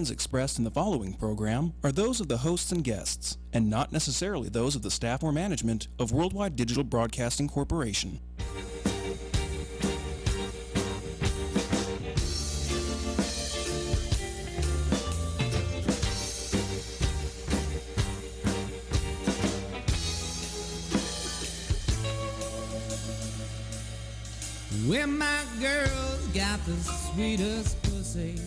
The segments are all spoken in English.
opinions expressed in the following program are those of the hosts and guests, and not necessarily those of the staff or management of Worldwide Digital Broadcasting Corporation. Where my girl's got the sweetest pussy.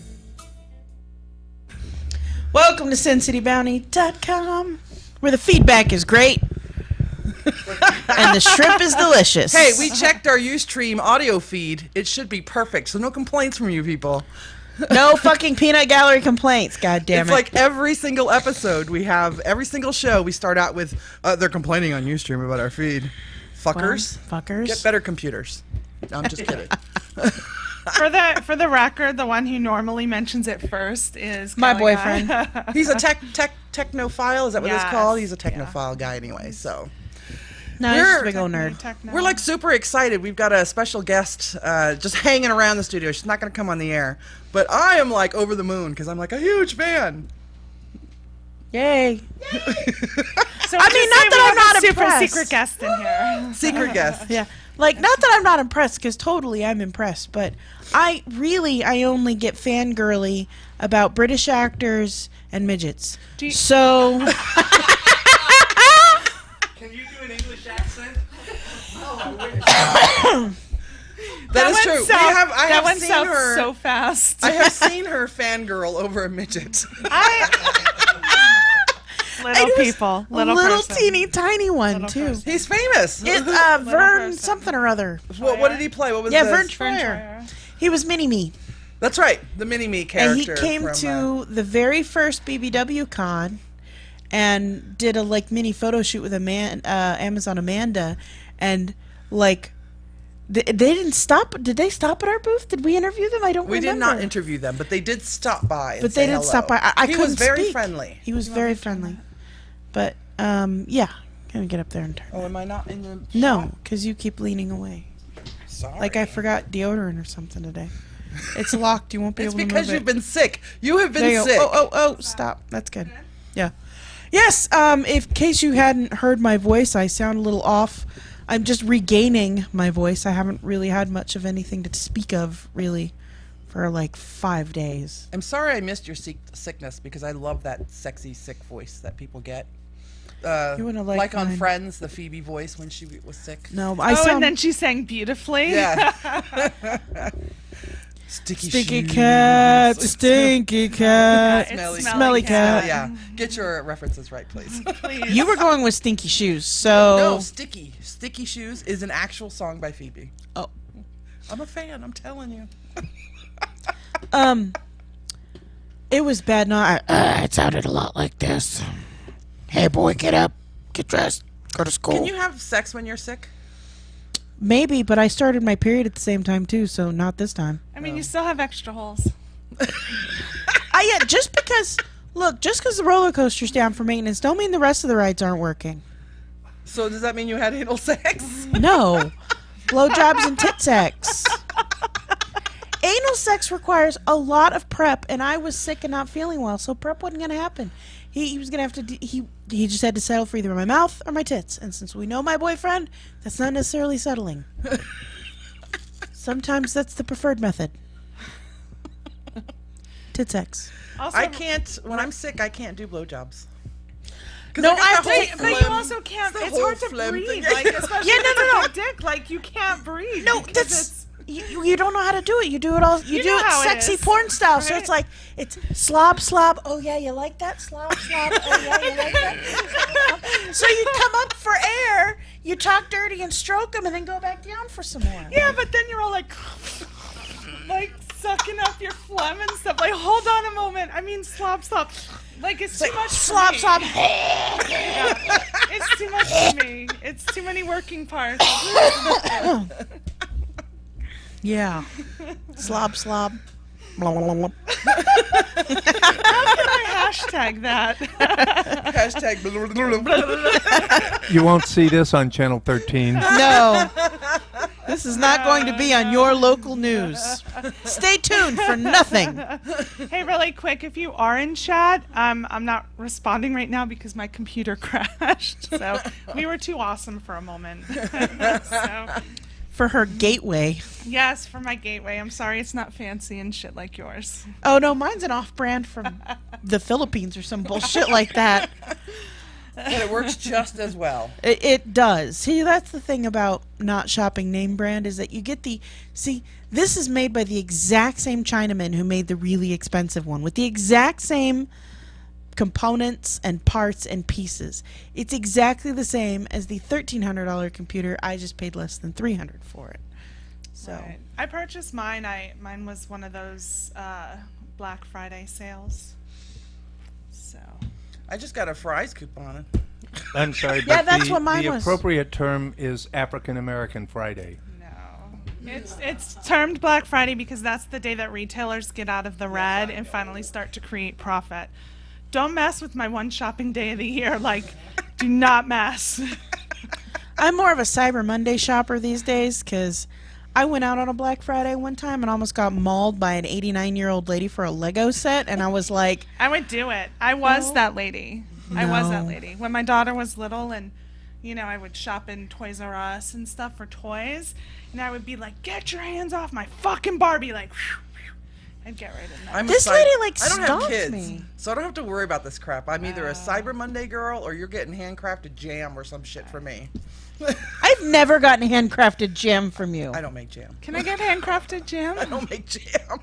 Welcome to SinCityBounty.com, where the feedback is great and the shrimp is delicious. Hey, we checked our Ustream audio feed. It should be perfect, so no complaints from you people. No fucking peanut gallery complaints, god damn It's it. like every single episode we have, every single show we start out with, they're complaining on Ustream about our feed. Fuckers. Well, fuckers. Get better computers. No, I'm just kidding. For the record, the one who normally mentions it first is My Kelly boyfriend. Guy. He's a technophile. Is that what it's Yes. called? He's a technophile guy anyway, so. No, he's just a big old nerd. Techno. We're like super excited. We've got a special guest just hanging around the studio. She's not going to come on the air, but I am like over the moon because I'm like a huge fan. Yay. So I mean, not that I'm not super impressed. secret guest in here. Secret guest. Yeah. Like, not that I'm not impressed, because totally I'm impressed, but I only get fangirly about British actors and midgets. So... Can you do an English accent? That is true. I have went seen south her so fast. I have seen her fangirl over a midget. Little people, little person. teeny tiny one, Little too. person. He's famous. Vern person. something or other. What did he play? What was Yeah, this? Vern Troyer. He was Mini-Me. That's right, the Mini-Me And character. he came from, to the very first BBW con and did a like mini photo shoot with Amazon Amanda, and like they didn't stop. Did they stop at our booth? Did we interview them? I don't We remember. did not interview them, but they did stop by. But they didn't stop by. I He couldn't was very speak. friendly. He was very friendly. But yeah, gonna get up there and turn. Oh, am I not in the No, because you keep leaning away. Sorry. Like I forgot deodorant or something today. It's locked. You won't be It's able to move because it. you've been sick. You have There been you go. sick. Oh, stop. That's good. Yeah. Yes, in case you hadn't heard my voice, I sound a little off. I'm just regaining my voice. I haven't really had much of anything to speak of, really, for like 5 days. I'm sorry I missed your sickness because I love that sexy sick voice that people get. You wouldn't like on mine. Friends, the Phoebe voice when she was sick. No, I Oh, sound... and then she sang beautifully. Yeah. Sticky Stinky shoes. cat, stinky cat, It's smelly cat. Yeah. Get your references right, please. Please. You were going with stinky shoes, so... No, Sticky. Sticky Shoes is an actual song by Phoebe. Oh. I'm a fan, I'm telling you. It was bad. No, it sounded a lot like this. Hey, boy, get up, get dressed, go to school. Can you have sex when you're sick? Maybe, but I started my period at the same time, too, so not this time. I mean, you still have extra holes. Yeah, just because the roller coaster's down for maintenance don't mean the rest of the rides aren't working. So does that mean you had anal sex? No. Blowjobs and tit sex. Anal sex requires a lot of prep, and I was sick and not feeling well, so prep wasn't going to happen. He was going to have to, he just had to settle for either my mouth or my tits. And since we know my boyfriend, that's not necessarily settling. Sometimes that's the preferred method. Tit sex. Also, I can't, when I'm sick, I can't do blowjobs. No, but you also can't. It's hard to breathe. Like, especially no. with a dick. Like, you can't breathe. No, because that's you don't know how to do it. You do it all. You do know it how it sexy is, porn style. So right? it's like it's slob. Oh yeah, you like that slob. Oh yeah, you like that. So you come up for air, you talk dirty and stroke them, and then go back down for some more. Yeah, but then you're all like sucking up your phlegm and stuff. Like, hold on a moment. I mean, slob. Like, it's too much. Slob. For me. Yeah, it's too much for me. It's too many working parts. Yeah. Slob. Blah, blah, blah, blah. How can I hashtag that? Hashtag. You won't see this on Channel 13. No. This is not going to be on your local news. Stay tuned for nothing. Hey, really quick, if you are in chat, I'm not responding right now because my computer crashed. So we were too awesome for a moment. So, For her gateway. yes, for my gateway. I'm sorry it's not fancy and shit like yours. Oh, no, mine's an off-brand from the Philippines or some bullshit like that. But it works just as well. It does. See, that's the thing about not shopping name brand is that you get the... See, this is made by the exact same Chinaman who made the really expensive one with the exact same components and parts and pieces. It's exactly the same as the $1,300 computer. I just paid less than $300 for it. So Right. I purchased mine. Mine was one of those Black Friday sales. So I just got a Fry's coupon. I'm sorry, Yeah, but that's what mine the was. appropriate term is African American Friday. no, it's termed Black Friday because that's the day that retailers get out of the red and finally start to create profit. Don't mess with my one shopping day of the year. Like, do not mess. I'm more of a Cyber Monday shopper these days because I went out on a Black Friday one time and almost got mauled by an 89-year-old lady for a Lego set, and I was like, I would do it. I was No. that lady. I was that No. lady. When my daughter was little and, I would shop in Toys R Us and stuff for toys, and I would be like, get your hands off my fucking Barbie, like, I'd get right in there. I'm a This cy- lady, like, I don't have stalks kids, me. so I don't have to worry about this crap. I'm either a Cyber Monday girl or you're getting handcrafted jam or some shit for me. I've never gotten handcrafted jam from you. I don't make jam. Can I get handcrafted jam? I don't make jam.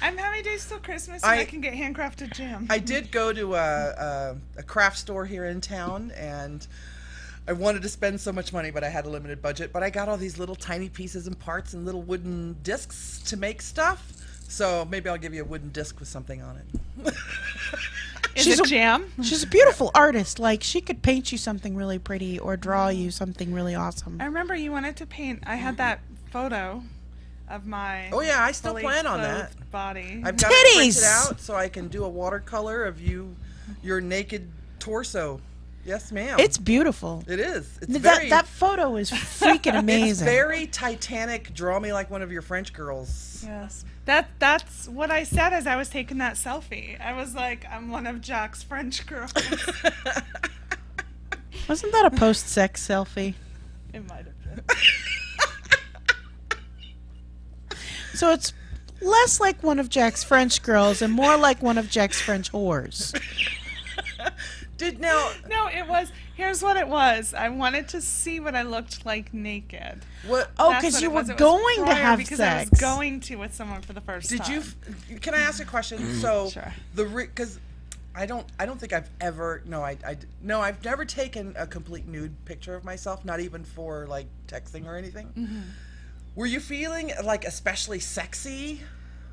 I'm how many days till Christmas and I- I can get handcrafted jam? I did go to a craft store here in town, and I wanted to spend so much money, but I had a limited budget. But I got all these little tiny pieces and parts and little wooden discs to make stuff. So maybe I'll give you a wooden disc with something on it. Is She's it a- jam? She's a beautiful artist. Like, she could paint you something really pretty or draw you something really awesome. I remember you wanted to paint. I had that photo of my Oh yeah, I still fully plan on clothed that. body. I've got it printed Titties! out so I can do a watercolor of your naked torso. Yes, ma'am. It's beautiful. It is. It's That very. that photo is freaking amazing. It's very Titanic. Draw me like one of your French girls. Yes. That's what I said as I was taking that selfie. I was like, I'm one of Jack's French girls. Wasn't that a post-sex selfie? It might have been. So it's less like one of Jack's French girls and more like one of Jack's French whores. Did now? No, it was. Here's what it was. I wanted to see what I looked like naked. What? Oh, That's because what you it were was. It was going to prior have because sex. I was going to with someone for the first Did time. you? Can I ask a question? So Sure. because I don't think I've ever I've never taken a complete nude picture of myself, not even for like texting or anything. Mm-hmm. Were you feeling like especially sexy?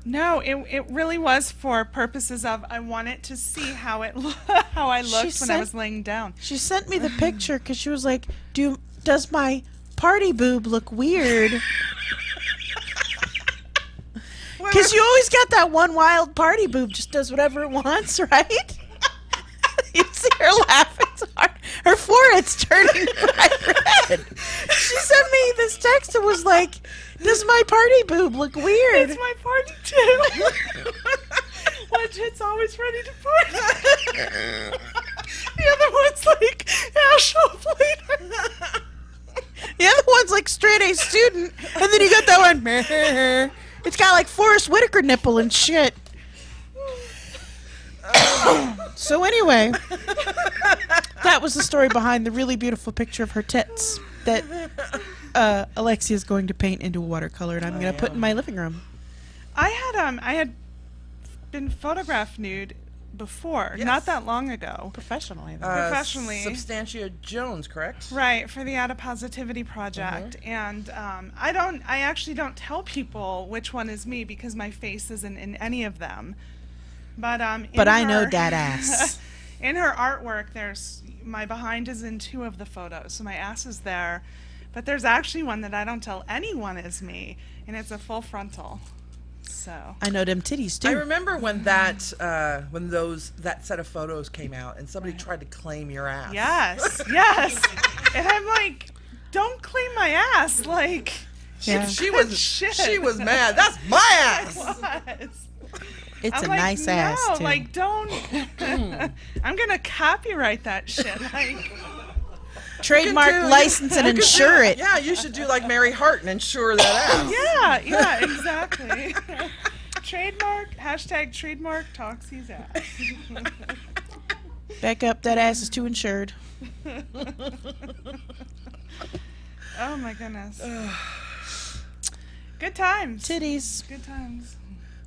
No, it really was for purposes of I wanted to see how how I looked when I sent- was laying down. She sent me the picture because she was like, does my party boob look weird? Because you always got that one wild party boob, just does whatever it wants, right? You see her laughing so hard. Her forehead's turning bright red. She sent me this text and was like, does my party boob look weird? It's my party too. One tit's always ready to party. The other one's like Asheville later. The other one's like straight A student, and then you got that one. Meh. It's got like Forrest Whitaker nipple and shit. So anyway, that was the story behind the really beautiful picture of her tits that Alexia's going to paint into watercolor, and I'm going to put in my living room. I had been photographed nude before, Yes. not that long ago. Professionally, though. Professionally. Substantia Jones, correct? Right, for the Adipositivity Project. And I actually don't tell people which one is me because my face isn't in any of them. But But I know that ass. In her artwork, my behind is in 2 of the photos, so my ass is there. But there's actually one that I don't tell anyone is me, and it's a full frontal. So I know them titties too. I remember when that set of photos came out and somebody tried to claim your ass. yes, yes, and I'm like, don't clean my ass. Like, Yeah. She was Shit. she was mad. That's my ass. was. It's I'm a like, nice no, ass, too. like, don't. I'm going to copyright that shit. Like, Trademark, You- license, and you could insure do- it. Yeah, you should do like Mary Hart and insure that ass. yeah, exactly. Trademark Toxie's ass. Back up, that ass is too insured. Oh my goodness. Good times. Titties. Good times.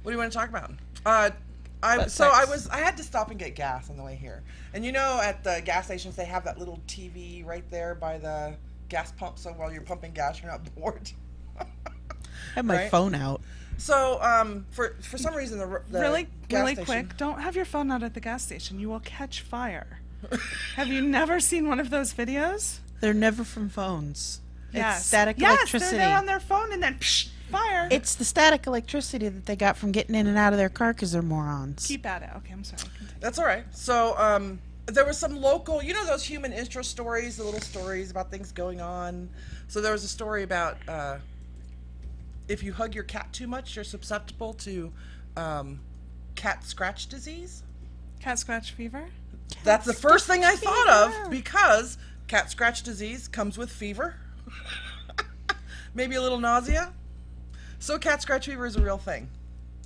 What do you want to talk about? Butt I sex. had to stop and get gas on the way here. And you know, at the gas stations they have that little TV right there by the gas pump, so while you're pumping gas you're not bored. I have my Right? phone out. So for some reason the Really gas station, quick, don't have your phone out at the gas station. You will catch fire. Have you never seen one of those videos? They're never from phones. Yes. It's static yes, electricity. they're there on their phone and then psh, fire. It's the static electricity that they got from getting in and out of their car because they're morons. Keep at it. Okay, I'm sorry. Continue. That's all right. So there was some local, you know those human interest stories, the little stories about things going on. So there was a story about if you hug your cat too much, you're susceptible to cat scratch disease. Cat scratch fever? That's the first thing I thought of because cat scratch disease comes with fever, maybe a little nausea. So cat scratch fever is a real thing.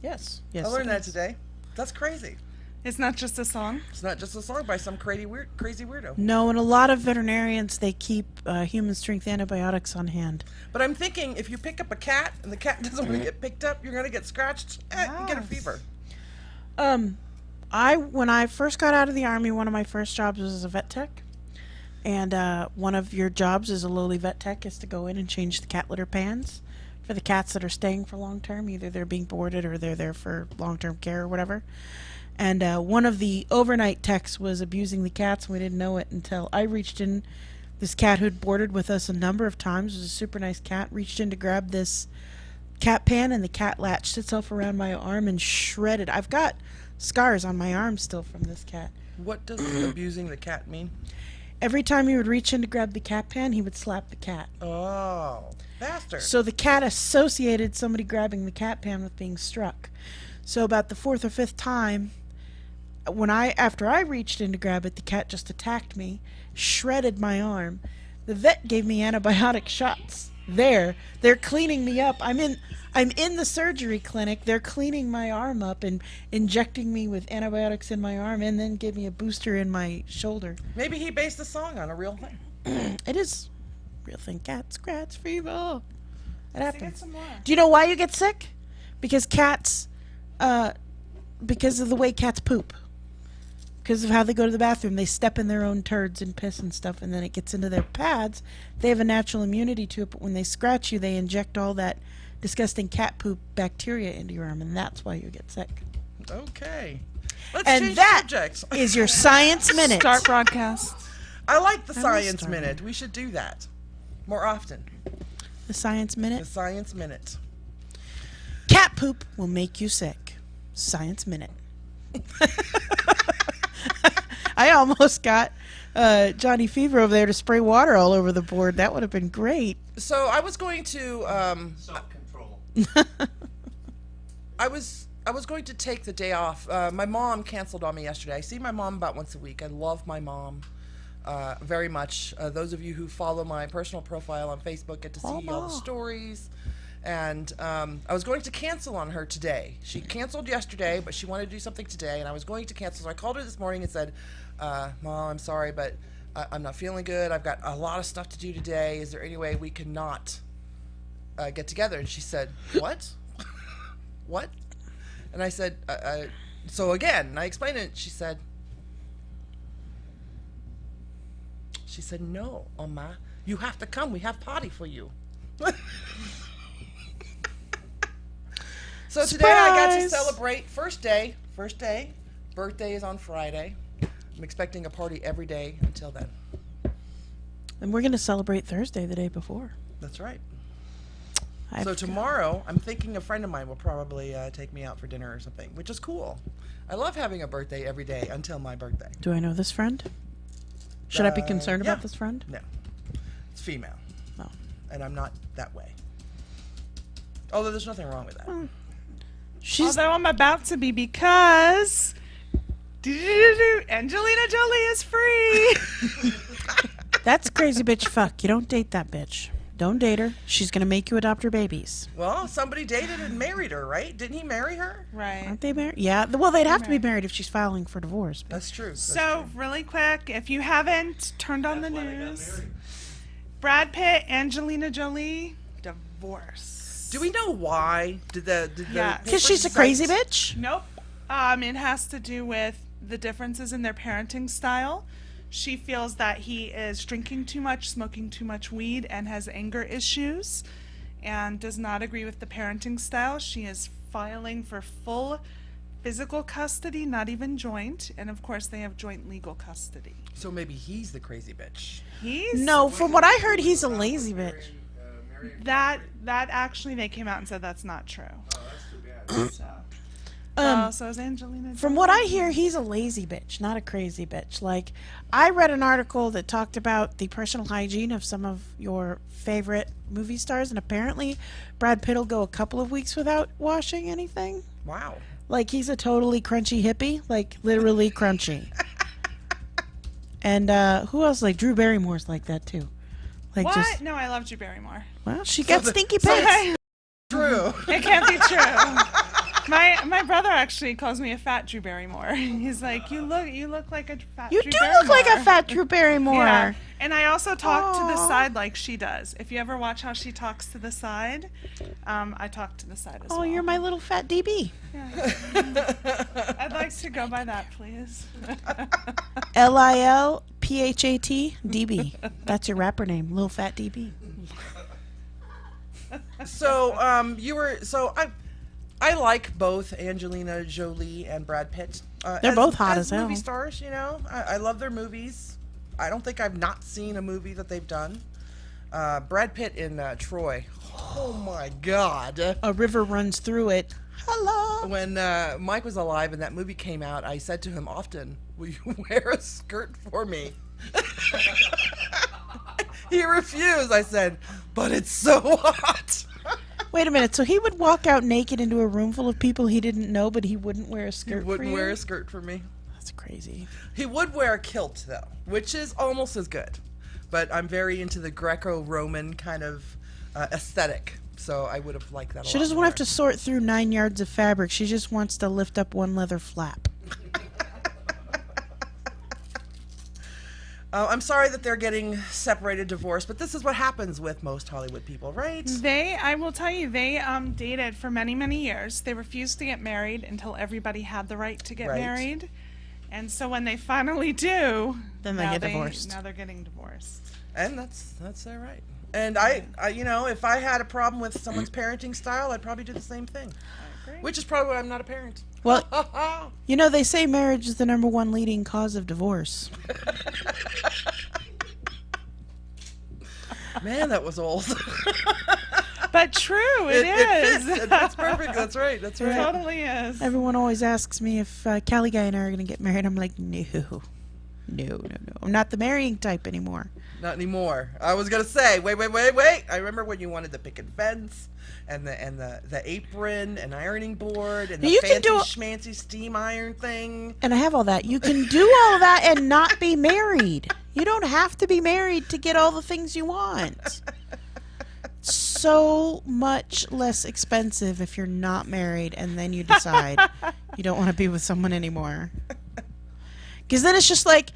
Yes. Yes. I learned it that is. today. That's crazy. It's not just a song. It's not just a song by some crazy weirdo. No, and a lot of veterinarians, they keep human strength antibiotics on hand. But I'm thinking if you pick up a cat and the cat doesn't want to get picked up, you're going to get scratched and get a Yes. fever. When I first got out of the Army, one of my first jobs was as a vet tech. And one of your jobs as a lowly vet tech is to go in and change the cat litter pans for the cats that are staying for long term. Either they're being boarded or they're there for long term care or whatever. And one of the overnight techs was abusing the cats, and we didn't know it until I reached in. This cat who'd boarded with us a number of times was a super nice cat, reached in to grab this cat pan, and the cat latched itself around my arm and shredded. I've got scars on my arm still from this cat. What does abusing the cat mean? Every time he would reach in to grab the cat pan, he would slap the cat. Oh, bastard. So the cat associated somebody grabbing the cat pan with being struck. So about the fourth or fifth time, after I reached in to grab it, the cat just attacked me, shredded my arm. The vet gave me antibiotic shots. They're cleaning me up. I'm in the surgery clinic. They're cleaning my arm up and injecting me with antibiotics in my arm, and then give me a booster in my shoulder. Maybe he based the song on a real thing. It is real thing. Cat scratch fever. It Sing it happens. some more. Do you know why you get sick? Because cats, because of the way cats poop. Because of how they go to the bathroom. They step in their own turds and piss and stuff, and then it gets into their pads. They have a natural immunity to it, but when they scratch you, they inject all that disgusting cat poop bacteria into your arm, and that's why you get sick. Okay. Let's And change that subjects. is your Science Minute. Start broadcast. I like the I will Science start Minute. it. We should do that more often. The Science The Minute. Science Minute. Cat poop will make you sick. Science Minute. I almost got Johnny Fever over there to spray water all over the board. That would have been great. So I was going to Self-control. I was going to take the day off. My mom canceled on me yesterday. I see my mom about once a week. I love my mom very much. Those of you who follow my personal profile on Facebook get to see all the Mama. stories. And I was going to cancel on her today. She canceled yesterday, but she wanted to do something today, and I was going to cancel. So I called her this morning and said, Mom, I'm sorry, but I'm not feeling good. I've got a lot of stuff to do today. Is there any way we can not get together? And she said, what? What? And I said, so again, I explained it. She said, no, Oma, you have to come. We have party for you. So today I got to Surprise! celebrate first day. Birthday is on Friday. I'm expecting a party every day until then. And we're going to celebrate Thursday, the day before. That's right. I So forgot. tomorrow, I'm thinking a friend of mine will probably take me out for dinner or something, which is cool. I love having a birthday every day until my birthday. Do I know this friend? Should I be concerned yeah. about this friend? No, it's female. and I'm not that way. Although there's nothing wrong with that. She's Although I'm about to be because Angelina Jolie is free. that's crazy bitch fuck. You don't date that bitch. Don't date her. She's gonna make you adopt her babies. Well, somebody dated and married her, right? Didn't he marry her? Right. Aren't they married? Yeah. Well, they'd have to be married if she's filing for divorce. But That's true. So, really quick, if you haven't turned on the news, Brad Pitt, Angelina Jolie, divorce. Do we know why? Yeah. because she's a crazy bitch. Nope. It has to do with the differences in their parenting style. She feels that he is drinking too much, smoking too much weed, and has anger issues, and does not agree with the parenting style. She is filing for full physical custody, not even joint, and of course they have joint legal custody. So maybe he's the crazy bitch. He's No, from what I heard, he's a lazy bitch. that actually they came out and said that's not true. So. So is Angelina. From what I hear, he's a lazy bitch, not a crazy bitch. Like, I read an article that talked about the personal hygiene of some of your favorite movie stars, and apparently Brad Pitt will go a couple of weeks without washing anything. Wow. Like, he's a totally crunchy hippie, like, literally crunchy. And who else? Like, Drew Barrymore's like that, too. Like, What? just, No, I love Drew Barrymore. well, she got stinky pants. True. It can't be true. My brother actually calls me a fat Drew Barrymore. He's like, you look like a fat You Drew do Barrymore. look like a fat Drew Barrymore. Yeah. And I also talk to the Aw. side like she does. If you ever watch how she talks to the side, I talk to the side as well. Oh, you're my little fat DB. I'd like to go by that, please. LILPHAT DB. That's your rapper name, Lil Fat DB. So I like both Angelina Jolie and Brad Pitt. They're both hot as hell. movie stars, you know. I love their movies. I don't think I've not seen a movie that they've done. Brad Pitt in Troy. Oh my God. A river runs through it. Hello. When Mike was alive and that movie came out, I said to him often, "Will you wear a skirt for me?" He refused. I said, "But it's so hot." Wait a minute. So he would walk out naked into a room full of people he didn't know, but he wouldn't wear a He skirt for wouldn't you? wear a skirt for me. That's crazy. He would wear a kilt, though, which is almost as good. But I'm very into the Greco-Roman kind of aesthetic, so I would have liked that a lot She doesn't more. want to have to sort through 9 yards of fabric. She just wants to lift up one leather flap. I'm sorry that they're getting separated, divorced, but this is what happens with most Hollywood people, right? I will tell you, they dated for many, many years. They refused to get married until everybody had the right to get Right. married. And so when they finally do, Then they now get divorced. Now they're getting divorced. And that's their right. And I, you know, if I had a problem with someone's parenting style, I'd probably do the same thing. I agree. Which is probably why I'm not a parent. Well, you know, they say marriage is the number one leading cause of divorce. Man, that was old. But true, it It is. fits. It fits perfect. That's right. That's It right. totally is. Everyone always asks me if Callie Guy and I are going to get married. I'm like, no. No. I'm not the marrying type anymore. Not anymore. I was gonna say, wait. I remember when you wanted the picket fence and the apron and ironing board and the You can fancy do- schmancy steam iron thing. And I have all that. You can do all of that and not be married. You don't have to be married to get all the things you want. So much less expensive if you're not married and then you decide you don't want to be with someone anymore. Because then it's just like,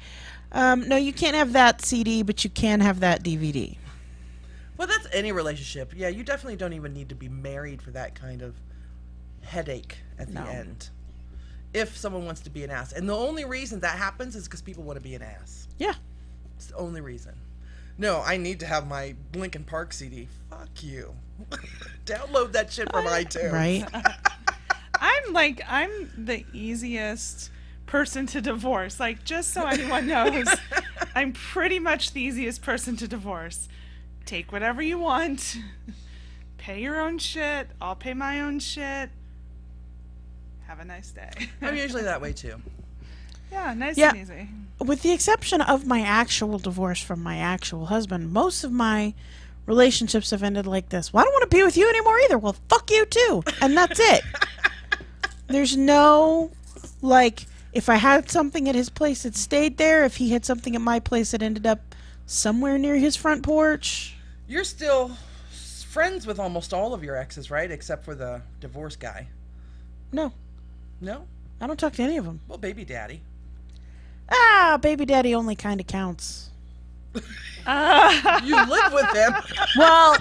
no, you can't have that CD, but you can have that DVD. Well, that's any relationship. Yeah, you definitely don't even need to be married for that kind of headache at the No. end. If someone wants to be an ass. And the only reason that happens is because people want to be an ass. Yeah. It's the only reason. No, I need to have my Linkin Park CD. Fuck you. Download that shit from iTunes. Right? I'm the easiest person to divorce. Like, just so anyone knows, I'm pretty much the easiest person to divorce. Take whatever you want. Pay your own shit. I'll pay my own shit. Have a nice day. I'm usually that way too. Yeah, nice Yeah. and easy. With the exception of my actual divorce from my actual husband, most of my relationships have ended like this. Well, I don't want to be with you anymore either. Well, fuck you too. And that's it. There's no, like, if I had something at his place, it stayed there. If he had something at my place, it ended up somewhere near his front porch. You're still friends with almost all of your exes, right? Except for the divorce guy. No, No? I don't talk to any of them. Well, baby daddy. Baby daddy only kind of counts. You live with him. Well,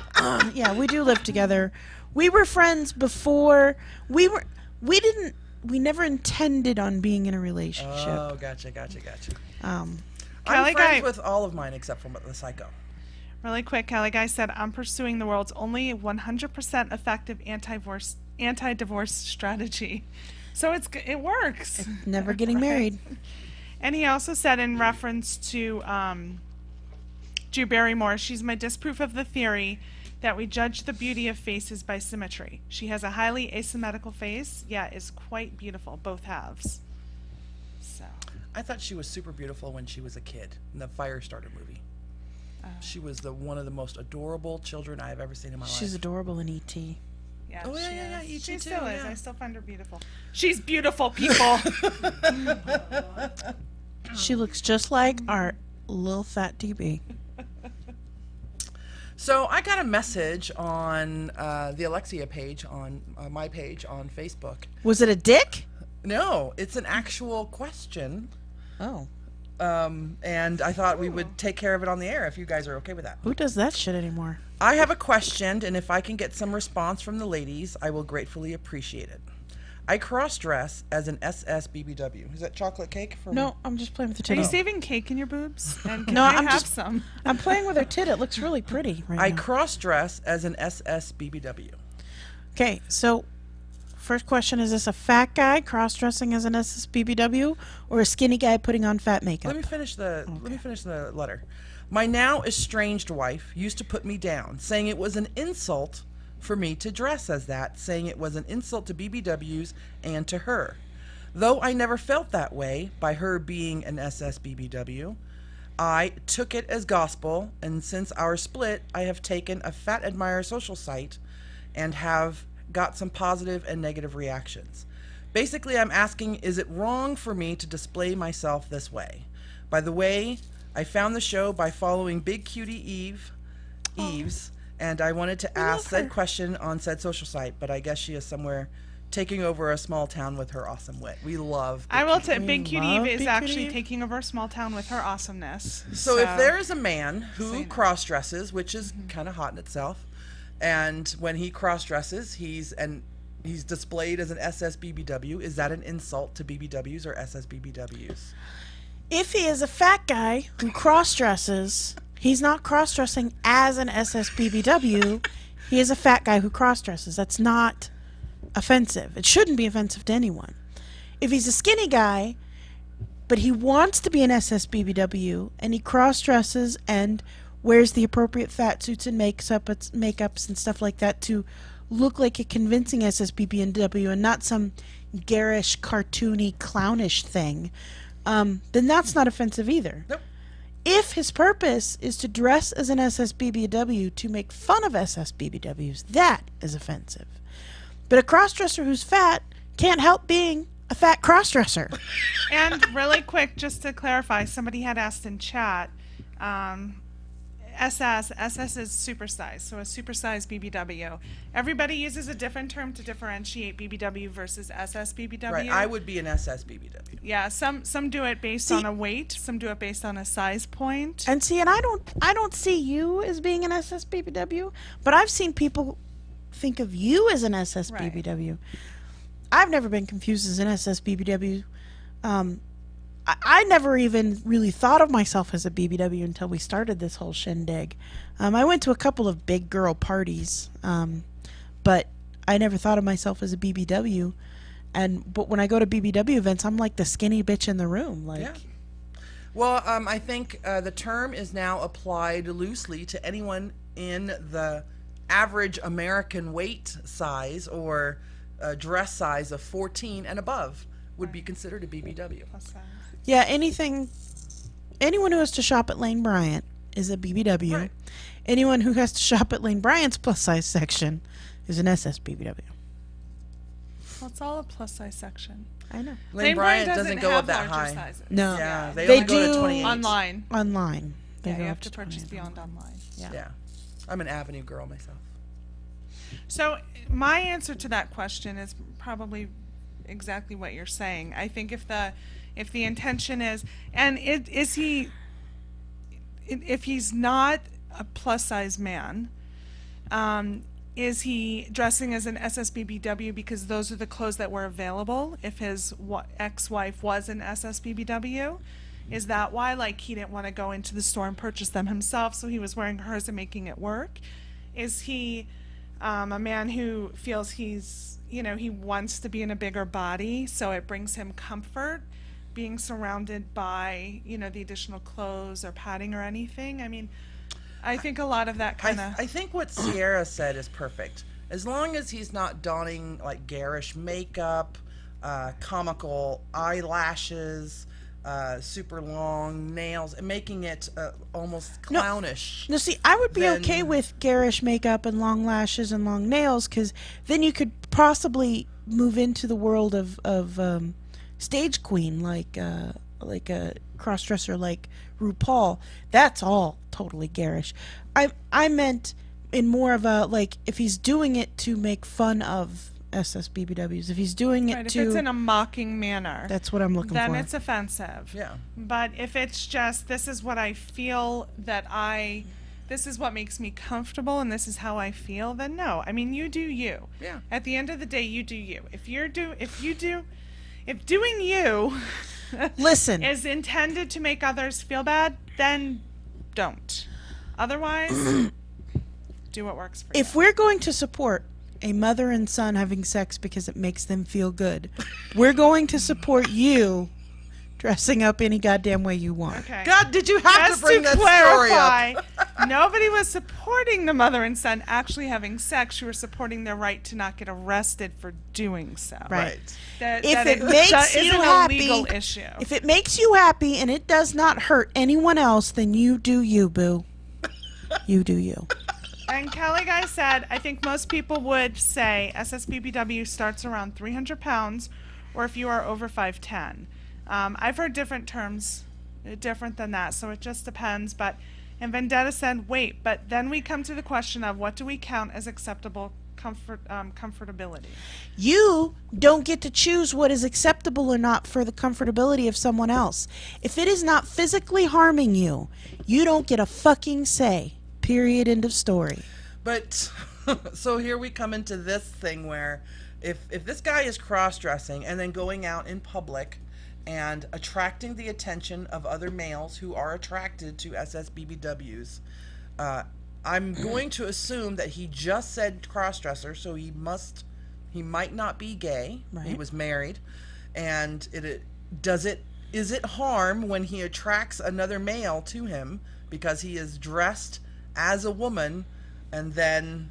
yeah, we do live together. We were friends before. We never intended on being in a relationship. Oh, gotcha. I'm Kelly friends Guy- with all of mine except for the psycho. Really quick, Kelly Guy said, I'm pursuing the world's only 100% effective anti-divorce strategy. So it works. Never getting married. And he also said in reference to Drew Barrymore, she's my disproof of the theory that we judge the beauty of faces by symmetry. She has a highly asymmetrical face, yet is quite beautiful, both halves. So, I thought she was super beautiful when she was a kid in the Firestarter movie. She was one of the most adorable children I have ever seen in my She's life. adorable in E.T. yeah, Oh, yeah, she yeah, is. E.T. She too, still is. yeah. I still find her beautiful. She's beautiful, people. She looks just like our little fat DB. So I got a message on the Alexia page on my page on Facebook. Was it a dick? No, it's an actual question. Oh. And I thought we would take care of it on the air if you guys are okay with that. Who does that shit anymore? I have a question, and if I can get some response from the ladies, I will gratefully appreciate it. I cross-dress as an SSBBW. Is that chocolate cake? No, I'm just playing with the Are you titty. saving cake in your boobs? And can No, I I'm have just- some? I'm playing with her tit. It looks really pretty right I now. cross-dress as an SSBBW. Okay, so first question, is this a fat guy cross-dressing as an SSBBW or a skinny guy putting on fat makeup? Let me finish the letter. My now estranged wife used to put me down, saying it was an insult for me to dress as that, saying it was an insult to BBWs and to her. Though I never felt that way by her being an SSBBW, I took it as gospel, and since our split, I have taken a Fat Admire social site and have got some positive and negative reactions. Basically, I'm asking, is it wrong for me to display myself this way? By the way, I found the show by following Big Cutie Eves, and I wanted to ask said question on said social site, but I guess she is somewhere taking over a small town with her awesome wit. We love Big I will Cutie. say Big Cutie love Eve is Big actually Cutie Eve. taking over a small town with her awesomeness. So if there is a man who Say no. cross-dresses, which is kind of hot in itself, and when he cross-dresses, he's displayed as an SSBBW, is that an insult to BBWs or SSBBWs? If he is a fat guy who cross-dresses, he's not cross-dressing as an SSBBW. He is a fat guy who cross-dresses. That's not offensive. It shouldn't be offensive to anyone. If he's a skinny guy, but he wants to be an SSBBW, and he cross-dresses and wears the appropriate fat suits and makeups and stuff like that to look like a convincing SSBBW and not some garish, cartoony, clownish thing, then that's not offensive either. Nope. If his purpose is to dress as an SSBBW to make fun of SSBBWs, that is offensive. But a crossdresser who's fat can't help being a fat crossdresser. And really quick, just to clarify, somebody had asked in chat, SS is supersize, so a supersized BBW. Everybody uses a different term to differentiate BBW versus SS BBW. Right, I would be an SSBBW. Yeah, some do it based on a weight, some do it based on a size point. And see, and I don't see you as being an SSBBW, but I've seen people think of you as an SSBBW. I've never been confused as an SSBBW. I never even really thought of myself as a BBW until we started this whole shindig. I went to a couple of big girl parties, but I never thought of myself as a BBW. But when I go to BBW events, I'm like the skinny bitch in the room. Like, Yeah. Well, I think the term is now applied loosely to anyone in the average American weight size or dress size of 14 and above would be considered a BBW. Plus size. yeah, anyone who has to shop at Lane Bryant is a BBW. Right. Anyone who has to shop at Lane Bryant's plus size section is an SSBBW. Well, it's all a plus size section. I know. Lane Bryant doesn't go have up that larger high. sizes. No. Yeah, they They only go do to 28. Online. Online. They Yeah, go you up have to 20. purchase beyond online. Yeah. I'm an Avenue girl myself. So my answer to that question is probably exactly what you're saying. I think if the intention is, and if he's not a plus size man, is he dressing as an SSBBW because those are the clothes that were available? If his ex-wife was an SSBBW, is that why? Like, he didn't want to go into the store and purchase them himself, so he was wearing hers and making it work? Is he a man who feels he's, he wants to be in a bigger body, so it brings him comfort being surrounded by, the additional clothes or padding or anything? I mean, I think a lot of that kind of... I think what Sierra said is perfect. As long as he's not donning, like, garish makeup, comical eyelashes, super long nails, and making it almost clownish. No, see, I would be then- okay with garish makeup and long lashes and long nails, because then you could possibly move into the world of stage queen, like a crossdresser like RuPaul. That's all totally garish. I meant in more of a, like, if he's doing it to make fun of SSBBWs, if he's doing it Right, if to... it's in a mocking manner, That's what I'm looking then for. it's offensive. Yeah. But if it's just, this is what I feel this is what makes me comfortable and this is how I feel, then no. I mean, you do you. Yeah. At the end of the day, you do you. If doing you Listen, is intended to make others feel bad, then don't. Otherwise, do what works for you. if we're going to support a mother and son having sex because it makes them feel good, we're going to support you dressing up any goddamn way you want. Okay. God, did you have Just to bring to that story clarify, up? nobody was supporting the mother and son actually having sex. You were supporting their right to not get arrested for doing so. Right. That, If that it makes is you an happy, illegal issue. if it makes you happy and it does not hurt anyone else, then you do you, boo. You do you. And Kelly Guy said, I think most people would say SSBBW starts around 300 pounds, or if you are over 5'10". I've heard different terms, different than that, so it just depends. And Vendetta said, wait, but then we come to the question of what do we count as acceptable comfortability? You don't get to choose what is acceptable or not for the comfortability of someone else. If it is not physically harming you, you don't get a fucking say. Period. End of story. But so here we come into this thing where if this guy is cross-dressing and then going out in public and attracting the attention of other males who are attracted to SSBBWs, I'm going to assume that he just said cross-dresser, so he might not be gay. Right. He was married, and is it harm when he attracts another male to him because he is dressed as a woman, and then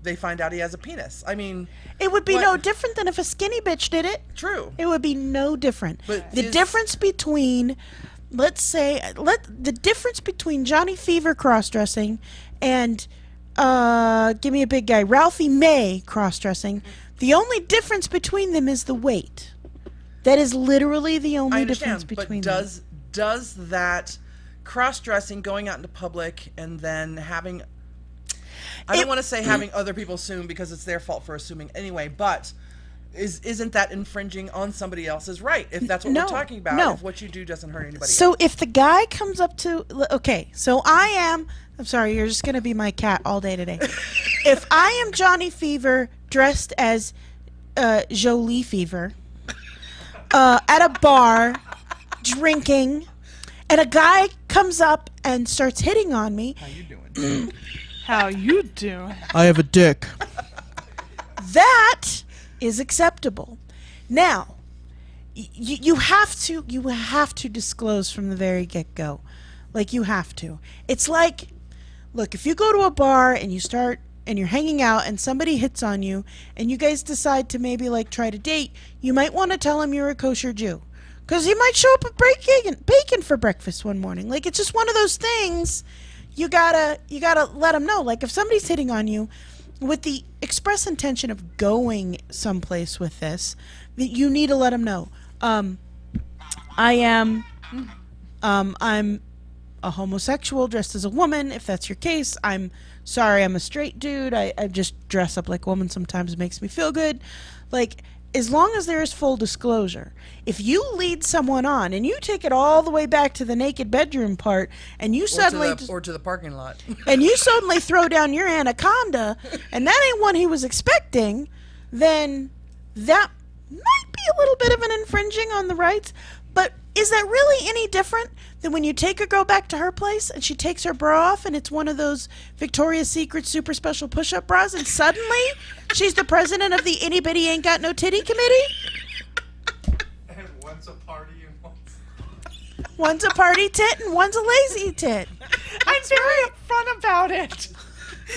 they find out he has a penis? I mean, It would be What? no different than if a skinny bitch did it. true. It would be no different. But the is- difference between, the difference between Johnny Fever cross-dressing and, give me a big guy, Ralphie May cross-dressing, the only difference between them is the weight. That is literally the I only difference understand, between but them. does that cross-dressing, going out into public, and then having, I don't want to say having other people assume because it's their fault for assuming anyway, but isn't that infringing on somebody else's right, if that's what No, we're talking about, no. if what you do doesn't hurt anybody So else? if the guy comes up to, okay, so I'm sorry, you're just going to be my cat all day today. If I am Johnny Fever dressed as Jolie Fever at a bar drinking, and a guy comes up and starts hitting on me, How you doing? How you doing? I have a dick. That is acceptable. Now, you have to disclose from the very get-go. Like, you have to. It's like, look, if you go to a bar and you're hanging out and somebody hits on you and you guys decide to maybe like try to date, you might want to tell him you're a kosher Jew. Because he might show up with bacon for breakfast one morning. Like, it's just one of those things. you gotta let them know. Like if somebody's hitting on you with the express intention of going someplace with this, that you need to let them know. I'm a homosexual dressed as a woman. If that's your case, I'm sorry. I'm a straight dude. I just dress up like a woman sometimes. It makes me feel good. Like, as long as there is full disclosure. If you lead someone on and you take it all the way back to the naked bedroom part, and you suddenly or to the parking lot. and you suddenly throw down your anaconda, and that ain't what he was expecting, then that might be a little bit of an infringing on the rights. But is that really any different than when you take a girl back to her place and she takes her bra off and it's one of those Victoria's Secret super special push-up bras, and suddenly she's the president of the Anybody Ain't Got No Titty Committee? And one's a party and One's a party tit and one's a lazy tit. I'm very upfront about it.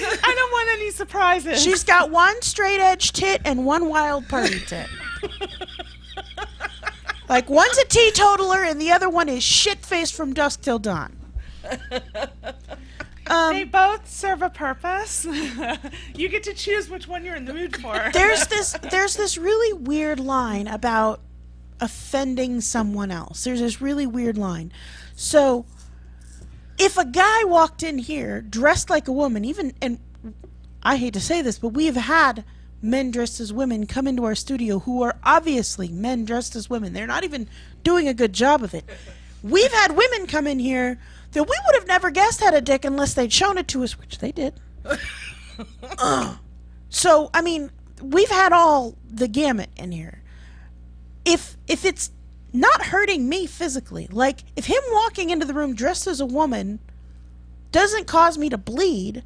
I don't want any surprises. She's got one straight edge tit and one wild party tit. Like, one's a teetotaler and the other one is shit-faced from dusk till dawn. They both serve a purpose. You get to choose which one you're in the mood for. There's this really weird line about offending someone else. There's this really weird line. So, if a guy walked in here dressed like a woman, and I hate to say this, but we have had men dressed as women come into our studio who are obviously men dressed as women. They're not even doing a good job of it. We've had women come in here that we would have never guessed had a dick unless they'd shown it to us, which they did. So, I mean, we've had all the gamut in here. If it's not hurting me physically, like if him walking into the room dressed as a woman doesn't cause me to bleed,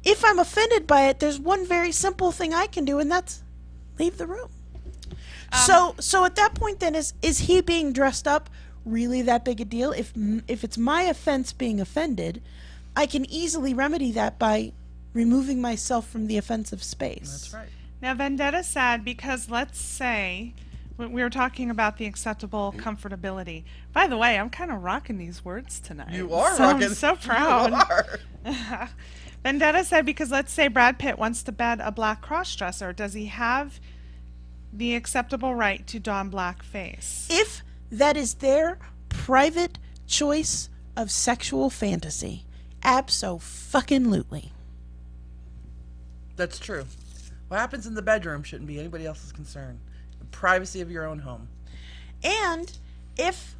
if I'm offended by it, there's one very simple thing I can do, and that's leave the room. So at that point, then, is he being dressed up really that big a deal? If it's my offense being offended, I can easily remedy that by removing myself from the offensive space. That's right. Now, Vendetta said, because let's say we were talking about the acceptable comfortability. By the way, I'm kind of rocking these words tonight. You are so rocking. I'm so proud. You are. Vendetta said, because let's say Brad Pitt wants to bed a black cross-dresser, does he have the acceptable right to don blackface? If that is their private choice of sexual fantasy, abso-fucking-lutely. That's true. What happens in the bedroom shouldn't be anybody else's concern. The privacy of your own home. And if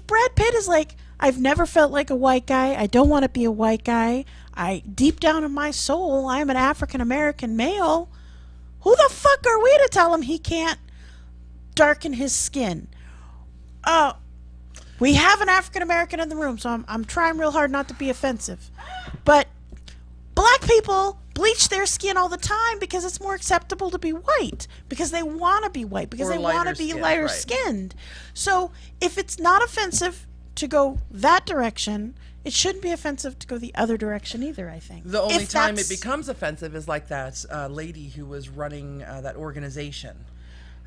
Brad Pitt is like, I've never felt like a white guy, I don't want to be a white guy, deep down in my soul, I'm an African American male, who the fuck are we to tell him he can't darken his skin? We have an African American in the room, so I'm trying real hard not to be offensive. But black people bleach their skin all the time because it's more acceptable to be white, because they want to be white, because Or they want to lighter be skin, lighter right. skinned. So if it's not offensive to go that direction, it shouldn't be offensive to go the other direction either, I think. The only If time it that's- becomes offensive is like that lady who was running that organization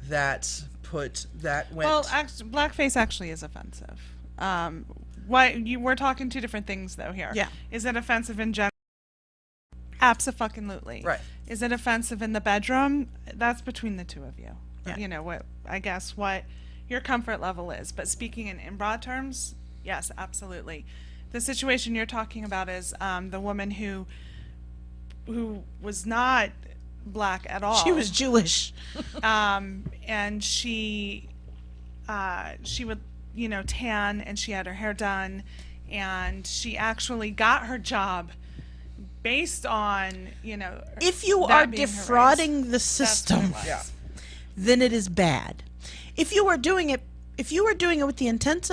that went. Well, blackface actually is offensive. We're talking two different things, though, here. Yeah. Is it offensive in general? Abso-fucking-lutely. Right. Is it offensive in the bedroom? That's between the two of you. Yeah. You know, what your comfort level is. But speaking in broad terms, yes, absolutely. The situation you're talking about is the woman who was not black at all. She was Jewish. And she would, tan, and she had her hair done, and she actually got her job based on, If you that are being her race. defrauding the That's what system, it was. Yeah. then it is bad. If you are doing it with the intent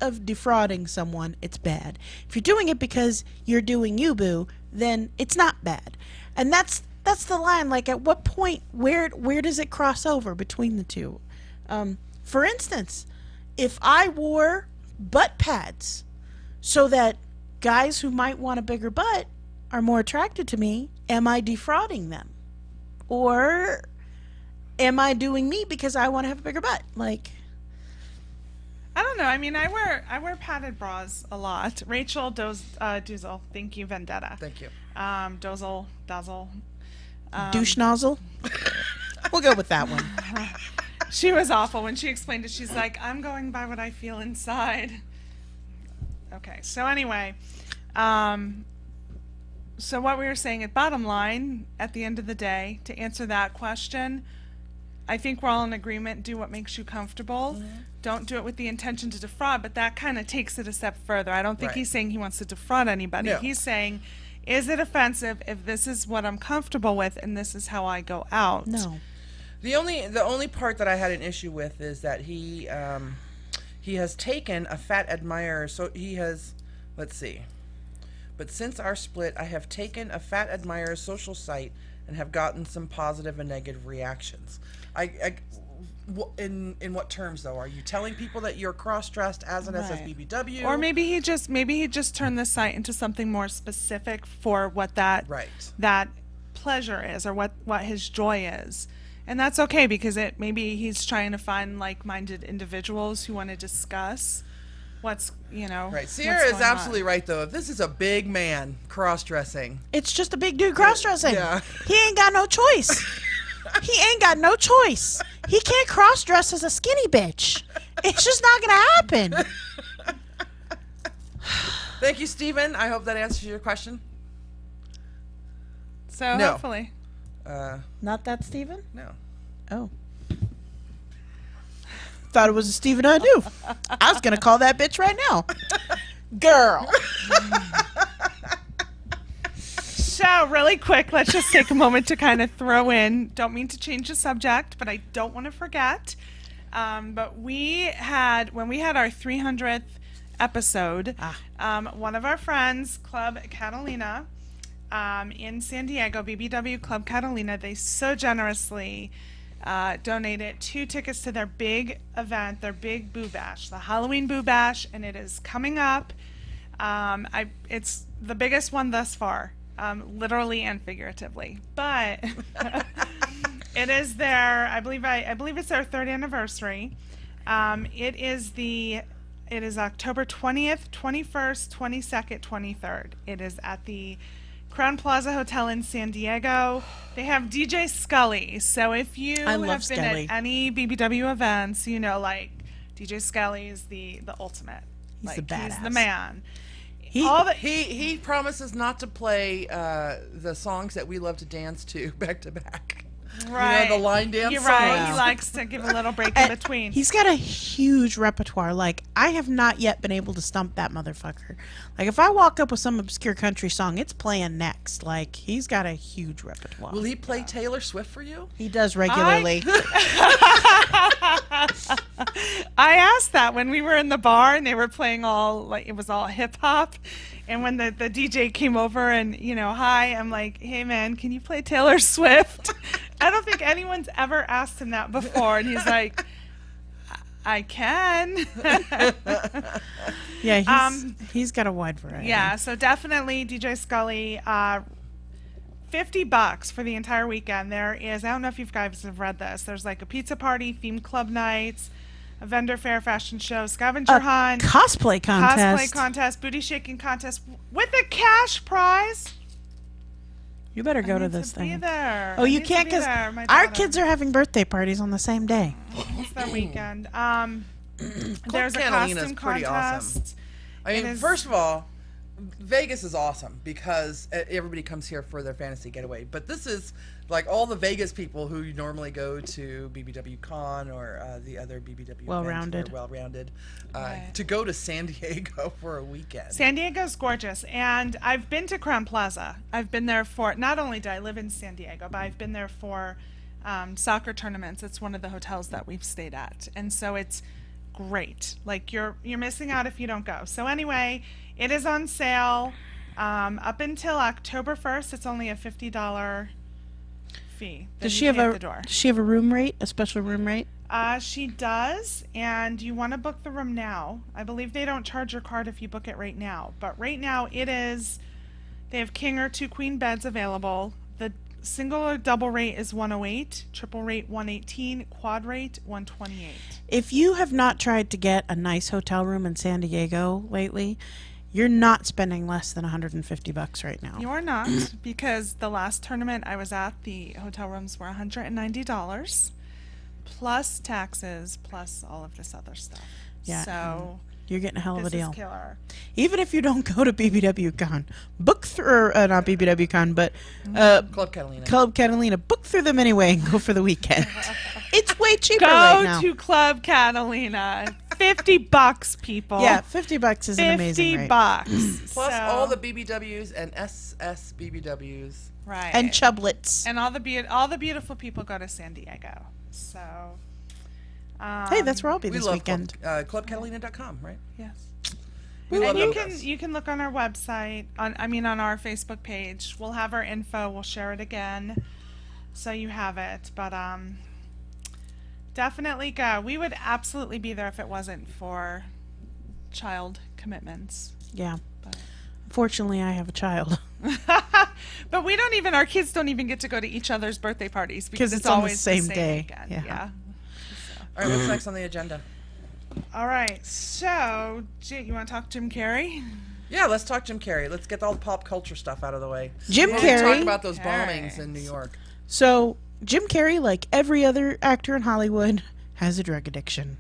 of defrauding someone, it's bad. If you're doing it because you're doing you, boo, then it's not bad. And that's the line. Like, at what point, where does it cross over between the two? For instance, if I wore butt pads so that guys who might want a bigger butt are more attracted to me, am I defrauding them? Or am I doing me because I want to have a bigger butt? Like, I don't know. I mean, I wear padded bras a lot. Rachel Dozel, thank you, Vendetta. Thank you. Dazzle. Douche nozzle. We'll go with that one. She was awful when she explained it. She's like, I'm going by what I feel inside. Okay, so anyway, so what we were saying at bottom line, at the end of the day, to answer that question, I think we're all in agreement, do what makes you comfortable. Mm-hmm. Don't do it with the intention to defraud, but that kind of takes it a step further. I don't think Right. he's saying he wants to defraud anybody. No. He's saying, is it offensive if this is what I'm comfortable with and this is how I go out? No. The only part that I had an issue with is that he has taken a fat admirer. So he has, let's see. But since our split, I have taken a fat admirer social site and have gotten some positive and negative reactions. In what terms though? Are you telling people that you're cross-dressed as an Right. SSBBW? Or maybe he just turned the site into something more specific for what that pleasure is, or what his joy is. And that's okay, because maybe he's trying to find like-minded individuals who want to discuss what's, Right. Sierra is absolutely right though. If this is a big man cross-dressing, It's just a big dude cross-dressing. Yeah. He ain't got no choice. He ain't got no choice. He can't cross-dress as a skinny bitch. It's just not going to happen. thank you, Stephen. I hope that answers your question. So No. hopefully. Not that Steven? No. Oh. Thought it was a Steven I knew. I was going to call that bitch right now. Girl. So really quick, let's just take a moment to kind of throw in, don't mean to change the subject, but I don't want to forget. But when we had our 300th episode, one of our friends, Club Catalina, in San Diego, BBW Club Catalina, they so generously donated 2 tickets to their big event, their big Boo Bash, the Halloween Boo Bash, and it is coming up. It's the biggest one thus far, literally and figuratively. But it is I believe it's their 3rd anniversary. It is October 20th, 21st, 22nd, 23rd. It is at the Crown Plaza Hotel in San Diego. They have DJ Scully. So if you have been Scully. at any BBW events, like DJ Scully is the ultimate. He's the He's the badass. man. He promises not to play the songs that we love to dance to back to back. Right. The line dance You're right. songs. He likes to give a little break in between. He's got a huge repertoire. Like, I have not yet been able to stump that motherfucker. Like, if I walk up with some obscure country song, it's playing next. Like, he's got a huge repertoire. Will he play Taylor Swift for you? He does regularly. I asked that when we were in the bar and they were playing it was all hip hop. And when the DJ came over and, hi, I'm like, hey man, can you play Taylor Swift? I don't think anyone's ever asked him that before. And he's like, I can. Yeah, he's got a wide variety. Yeah, so definitely DJ Scully, $50 for the entire weekend. There is, I don't know if you guys have read this, there's like a pizza party, themed club nights, a vendor fair, fashion show, scavenger hunt, Cosplay contest. booty shaking contest with a cash prize. You better go I to need this to be thing. there. Oh, I you need to can't be because there. My our daughter. kids are having birthday parties on the same day. It's their weekend. There's a Catalina's costume pretty awesome. contest. I mean, It is- first of all, Vegas is awesome because everybody comes here for their fantasy getaway. But this is like all the Vegas people who normally go to BBW Con or the other BBW Well-rounded. events, well-rounded, Right. to go to San Diego for a weekend. San Diego's gorgeous, and I've been to Crown Plaza. I've been there for, not only did I live in San Diego, but I've been there for soccer tournaments. It's one of the hotels that we've stayed at, and so it's great. Like, you're missing out if you don't go. So anyway, it is on sale up until October 1st. It's only a $50 fee. that Does you she have pay at a the door. Does she have a room rate? A special room rate? She does, and you want to book the room now. I believe they don't charge your card if you book it right now. But right now it is, they have king or 2 queen beds available. The single or double rate is 108, triple rate 118, quad rate 128. If you have not tried to get a nice hotel room in San Diego lately, you're not spending less than $150 right now. You're not, because the last tournament I was at, the hotel rooms were $190 plus taxes plus all of this other stuff. Yeah, So You're getting a hell of a this deal. is killer. Even if you don't go to BBWCon, book through, not BBWCon, but Club Catalina. Club Catalina, book through them anyway and go for the weekend. It's way cheaper Go right now. to Club Catalina. $50, people. Yeah, $50 is an amazing rate. $50. Plus So- all the BBWs and SS BBWs. right. And chublets. And all the beautiful people go to San Diego. So Hey, that's where I'll be We this love weekend. ClubCatalina.com, right? yes. We And love you those. can look on our website on our Facebook page. We'll have our info. We'll share it again, so you have it. But definitely go. We would absolutely be there if it wasn't for child commitments. Yeah. But, Fortunately, I have a child. but we don't even. Our kids don't even get to go to each other's birthday parties because 'Cause it's it's on the always same the same day. weekend. Yeah. Yeah. All right, what's next on the agenda? All right. So, you want to talk Jim Carrey? Yeah, let's talk Jim Carrey. Let's get all the pop culture stuff out of the way. Jim We need to Carrey. talk about those Carrey. bombings in New York. So, Jim Carrey, like every other actor in Hollywood, has a drug addiction.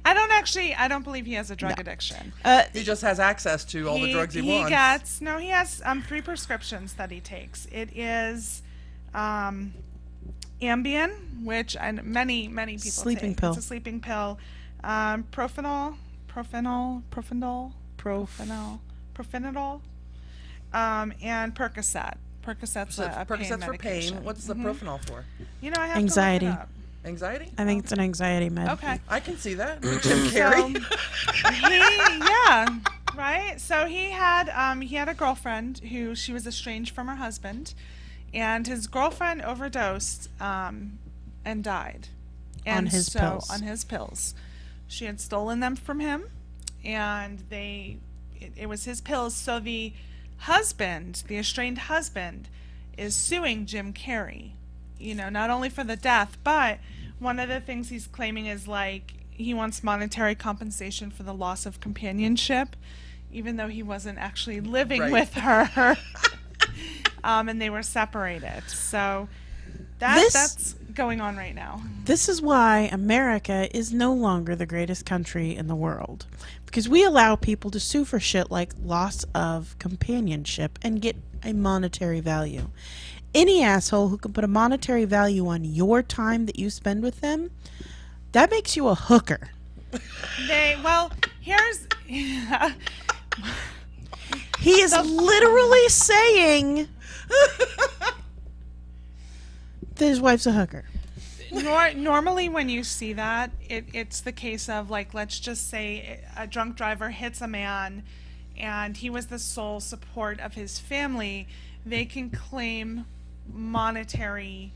I don't believe he has a drug addiction. He just has access to all the drugs he wants. He has 3 prescriptions that he takes. It is Ambien, which many people Sleeping take. pill. It's a sleeping pill. Profenadol, and Percocet. Percocet's So a pain Percocet's for medication. pain. What's the Propanol for? You know, I have Anxiety. to look it up. Anxiety? I think it's an anxiety med. Okay. I can see that. With Jim Carrey. Right. So he had a girlfriend who she was estranged from her husband, and his girlfriend overdosed and died. And On his pills. On his pills, she had stolen them from him, and it was his pills. So the husband, the estranged husband, is suing Jim Carrey. You know, not only for the death, but one of the things he's claiming is like he wants monetary compensation for the loss of companionship, even though he wasn't actually living Right. with her, and they were separated. So This- that's going on right now. This is why America is no longer the greatest country in the world. Because we allow people to sue for shit like loss of companionship and get a monetary value. Any asshole who can put a monetary value on your time that you spend with them, that makes you a hooker. Here's He is literally saying that his wife's a hooker. normally when you see that, it's the case of like, let's just say a drunk driver hits a man and he was the sole support of his family. They can claim monetary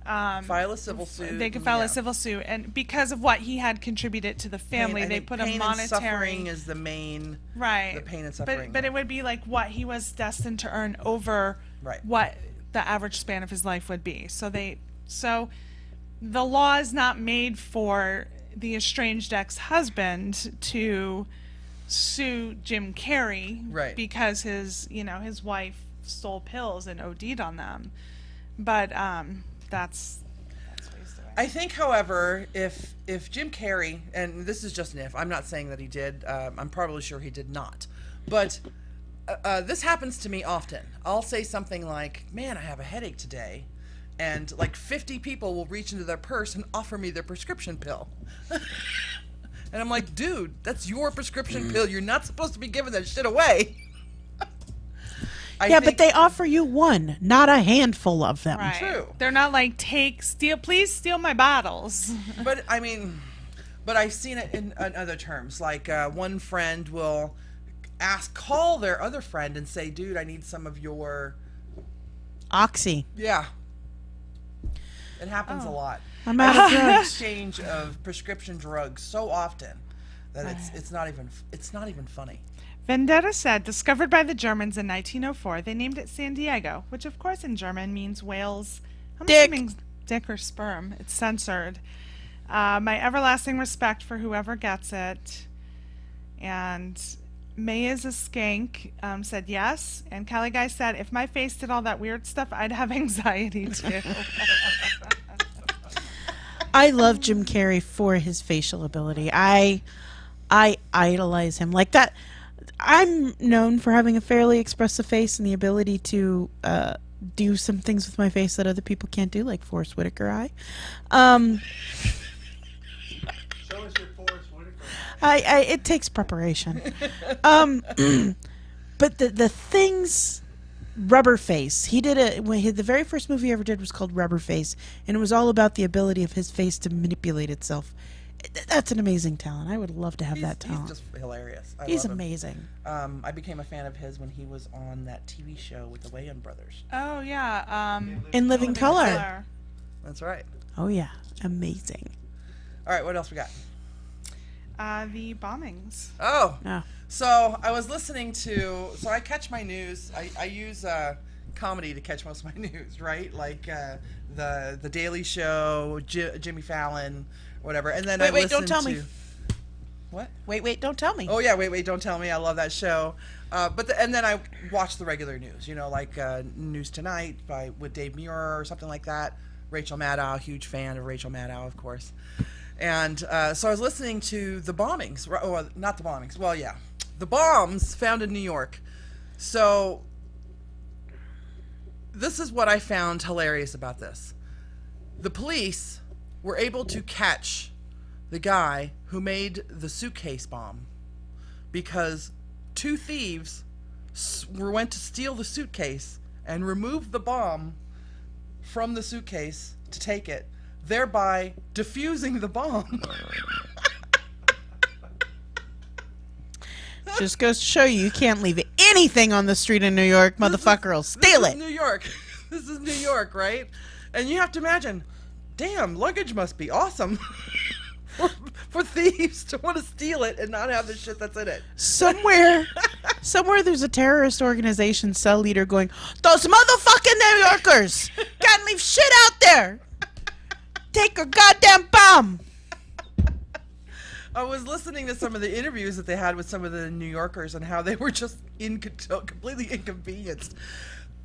File a civil suit. they can file yeah. a civil suit, and because of what he had contributed to the family, I they think put pain a monetary and suffering is the main. right the pain and suffering, but yeah. it would be like what he was destined to earn over Right. what the average span of his life would be. So the law is not made for the estranged ex-husband to sue Jim Carrey Right. because his wife stole pills and OD'd on them. But that's what he's doing. I think, however, if Jim Carrey, and this is just an if, I'm not saying that he did. I'm probably sure he did not, but this happens to me often. I'll say something like, "Man, I have a headache today," and like 50 people will reach into their purse and offer me their prescription pill. And I'm like, dude, that's your prescription pill. You're not supposed to be giving that shit away. But they offer you one, not a handful of them. Right. True. They're not like please steal my bottles. But I mean, I've seen it in other terms. Like one friend will call their other friend and say, "Dude, I need some of your." Oxy. Yeah. It happens a lot. I'm out of drugs. Exchange of prescription drugs so often that it's not even funny. Vendetta said, discovered by the Germans in 1904, they named it San Diego, which of course in German means whale's, I'm Dick. assuming dick or sperm. It's censored. My everlasting respect for whoever gets it. And May is a skank said yes. And Cali Guy said, if my face did all that weird stuff, I'd have anxiety too. I love Jim Carrey for his facial ability. I idolize him like that. I'm known for having a fairly expressive face and the ability to do some things with my face that other people can't do, like Forrest Whitaker eye. Show us your Forrest Whitaker. It takes preparation. But the things, Rubber Face. He did the very first movie he ever did was called Rubber Face, and it was all about the ability of his face to manipulate itself. That's an amazing talent. I would love to have that talent. He's just hilarious. He's love him. amazing. I became a fan of his when he was on that TV show with the Wayans brothers. Oh, yeah. In Living Color. That's right. Oh yeah, amazing. All right, what else we got? The bombings. Oh, Oh. so I was listening to. So I catch my news. I use comedy to catch most of my news, right? Like the Daily Show, Jimmy Fallon, whatever. And then Wait, don't tell me. What? Wait, don't tell me. Oh yeah, wait, don't tell me. I love that show. And then I watch the regular news, like News Tonight with Dave Muir or something like that. Rachel Maddow, huge fan of Rachel Maddow, of course. And so I was listening to the bombings. Oh, not the bombings. Well, yeah, the bombs found in New York. So this is what I found hilarious about this. The police were able to catch the guy who made the suitcase bomb because two thieves went to steal the suitcase and removed the bomb from the suitcase to take it, thereby defusing the bomb. Just goes to show you can't leave anything on the street in New York. Motherfucker will steal This it. is New York. This is New York, right? And you have to imagine, damn, luggage must be awesome for thieves to want to steal it and not have the shit that's in it. Somewhere there's a terrorist organization cell leader going, those motherfucking New Yorkers can't leave shit out there. Take a goddamn bomb. I was listening to some of the interviews that they had with some of the New Yorkers and how they were just completely inconvenienced.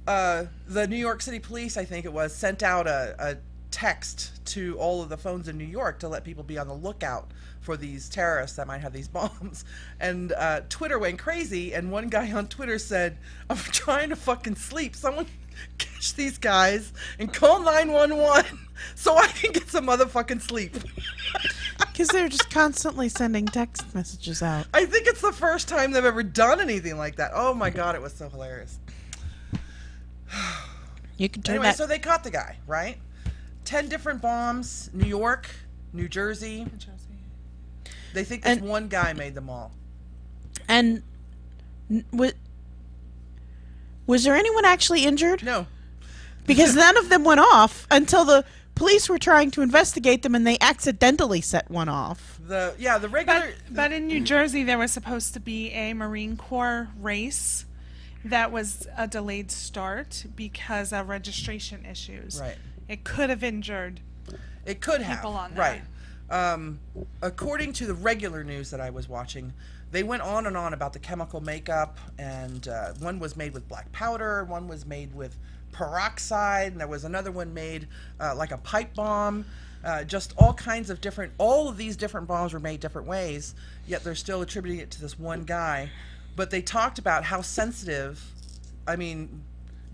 The New York City Police, I think it was, sent out a text to all of the phones in New York to let people be on the lookout for these terrorists that might have these bombs. And Twitter went crazy, and one guy on Twitter said, I'm trying to fucking sleep. Someone catch these guys and call 911 so I can get some motherfucking sleep. Because they're just constantly sending text messages out. I think it's the first time they've ever done anything like that. Oh my god, it was so hilarious. You can turn Anyway, that. so they caught the guy, right? 10 different bombs, New York, New Jersey. They think this one guy made them all. And was there anyone actually injured? No. Because none of them went off until the police were trying to investigate them and they accidentally set one off. The regular... But in New Jersey, there was supposed to be a Marine Corps race that was a delayed start because of registration issues. Right. It could have injured It could have. people on there. Right. According to the regular news that I was watching, they went on and on about the chemical makeup, and one was made with black powder, one was made with peroxide, and there was another one made like a pipe bomb. Just all kinds of different, all of these different bombs were made different ways, yet they're still attributing it to this one guy. But they talked about how sensitive, I mean,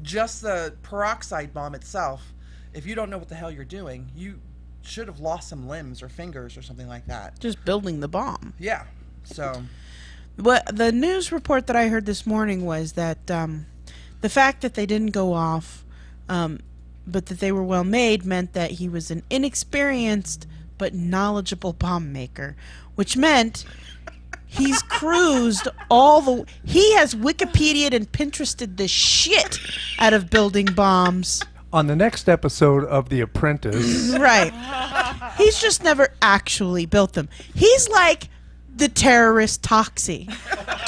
just the peroxide bomb itself, if you don't know what the hell you're doing, you should have lost some limbs or fingers or something like that. Just building the bomb. Yeah, so... What the news report that I heard this morning was that the fact that they didn't go off, but that they were well made, meant that he was an inexperienced but knowledgeable bomb maker, which meant he's cruised he has Wikipedia'd and Pinterested the shit out of building bombs. On the next episode of The Apprentice. Right. He's just never actually built them. He's like the terrorist Toxie.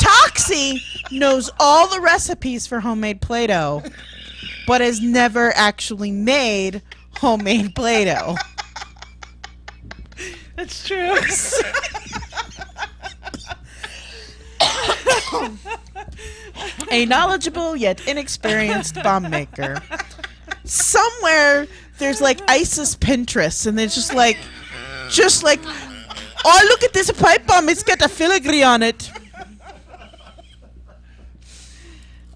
Toxie knows all the recipes for homemade Play-Doh, but has never actually made homemade Play-Doh. That's true. A knowledgeable yet inexperienced bomb maker. Somewhere there's like ISIS Pinterest, and they're just like, oh, look at this pipe bomb. It's got a filigree on it.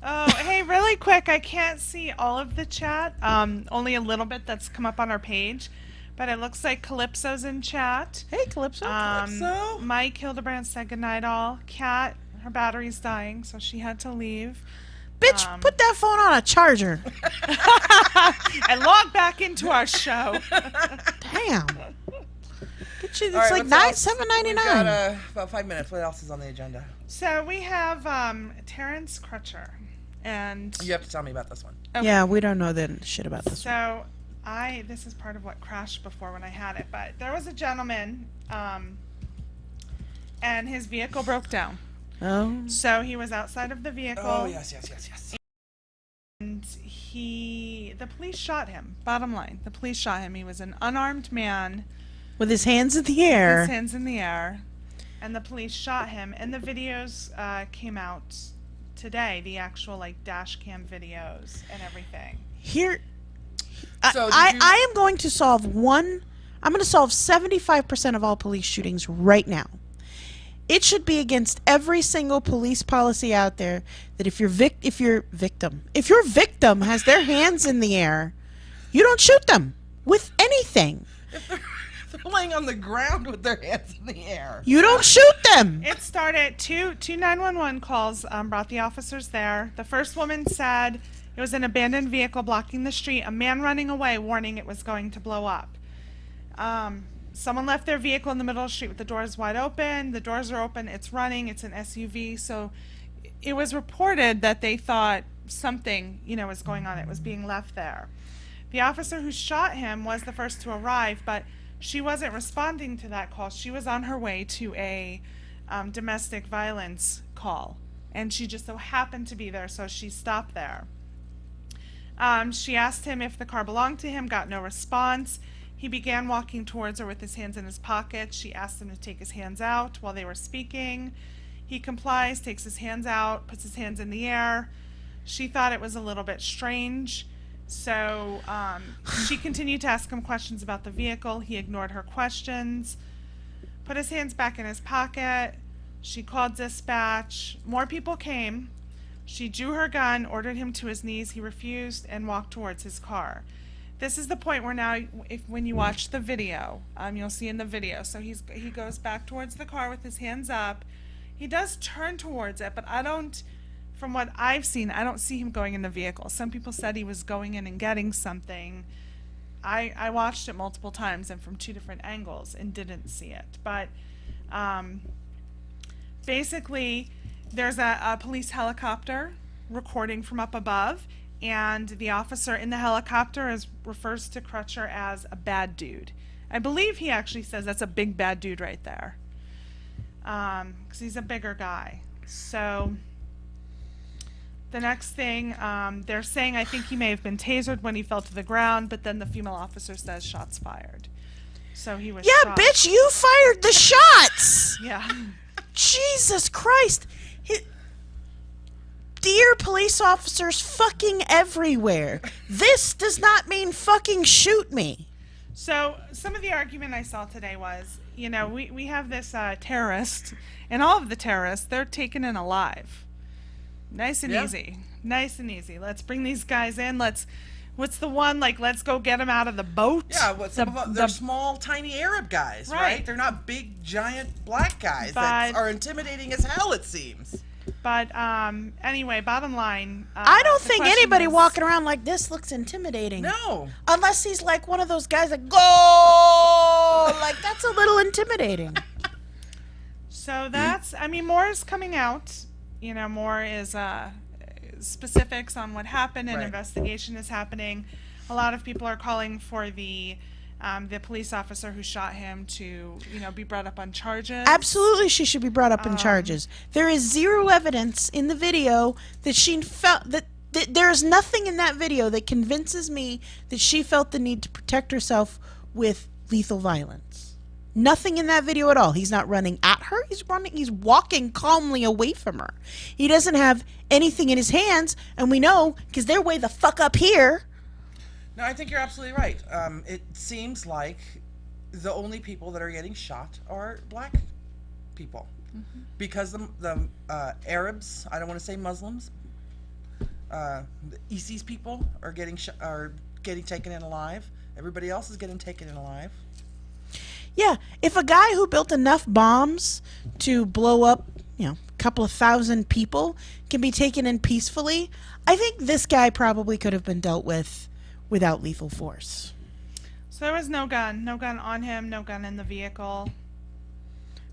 Oh, hey, really quick, I can't see all of the chat. Only a little bit that's come up on our page. But it looks like Calypso's in chat. Hey, Calypso. Calypso? Mike Hildebrand said goodnight all. Kat, her battery's dying, so she had to leave. Bitch, put that phone on a charger. And log back into our show. Damn. Get you, it's All right, like what's else? $7.99. We've got about 5 minutes. What else is on the agenda? So we have Terrence Crutcher. And You have to tell me about this one. okay. Yeah, we don't know that shit about this. So this is part of what crashed before when I had it, but there was a gentleman, and his vehicle broke down. Oh. So he was outside of the vehicle. Oh, yes. And the police shot him. Bottom line, the police shot him. He was an unarmed man With his hands in the with air. his hands in the air, and the police shot him. And the videos came out today, the actual like dash cam videos and everything. Here, So did I, you- I am going to solve I'm going to solve 75% of all police shootings right now. It should be against every single police policy out there that if your victim has their hands in the air, you don't shoot them with anything. If they're laying on the ground with their hands in the air. You don't shoot them. It started, two 911 calls brought the officers there. The first woman said it was an abandoned vehicle blocking the street, a man running away warning it was going to blow up. Someone left their vehicle in the middle of the street with the doors wide open. The doors are open, it's running, it's an SUV. So it was reported that they thought something, was going on. It was being left there. The officer who shot him was the first to arrive, but she wasn't responding to that call. She was on her way to a domestic violence call, and she just so happened to be there, so she stopped there. She asked him if the car belonged to him, got no response. He began walking towards her with his hands in his pockets. She asked him to take his hands out while they were speaking. He complies, takes his hands out, puts his hands in the air. She thought it was a little bit strange, so she continued to ask him questions about the vehicle. He ignored her questions, put his hands back in his pocket. She called dispatch. More people came. She drew her gun, ordered him to his knees. He refused and walked towards his car. This is the point where now, when you watch the video, you'll see in the video. So he goes back towards the car with his hands up. He does turn towards it, but from what I've seen, I don't see him going in the vehicle. Some people said he was going in and getting something. I watched it multiple times and from two different angles and didn't see it. But basically, there's a police helicopter recording from up above, and the officer in the helicopter refers to Crutcher as a bad dude. I believe he actually says that's a big bad dude right there, because he's a bigger guy. So the next thing, they're saying, I think he may have been tasered when he fell to the ground, but then the female officer says shots fired. So he was Yeah, shot. bitch, you fired the shots. Yeah. Jesus Christ. Dear police officers fucking everywhere. This does not mean fucking shoot me. So some of the argument I saw today was, we have this terrorist, and all of the terrorists, they're taken in alive. Nice and easy. Nice and easy. Let's bring these guys in. Let's go get them out of the boat. Yeah, they're small, tiny Arab guys, right? They're not big, giant black guys that are intimidating as hell, it seems. But anyway, bottom line. I don't the think question anybody was- walking around like this looks intimidating. No. Unless he's like one of those guys that go like that's a little intimidating. So that's, more is coming out. More is specifics on what happened, and Right. investigation is happening. A lot of people are calling for the the police officer who shot him to, be brought up on charges. Absolutely, she should be brought up in charges. There is zero evidence in the video that she felt that there is nothing in that video that convinces me that she felt the need to protect herself with lethal violence. Nothing in that video at all. He's not running at her. He's walking calmly away from her. He doesn't have anything in his hands, and we know because they're way the fuck up here. No, I think you're absolutely right. It seems like the only people that are getting shot are black people, because the Arabs, I don't want to say Muslims, the ISIS people are getting taken in alive. Everybody else is getting taken in alive. Yeah, if a guy who built enough bombs to blow up, a couple of thousand people can be taken in peacefully, I think this guy probably could have been dealt with without lethal force. So there was no gun on him, no gun in the vehicle.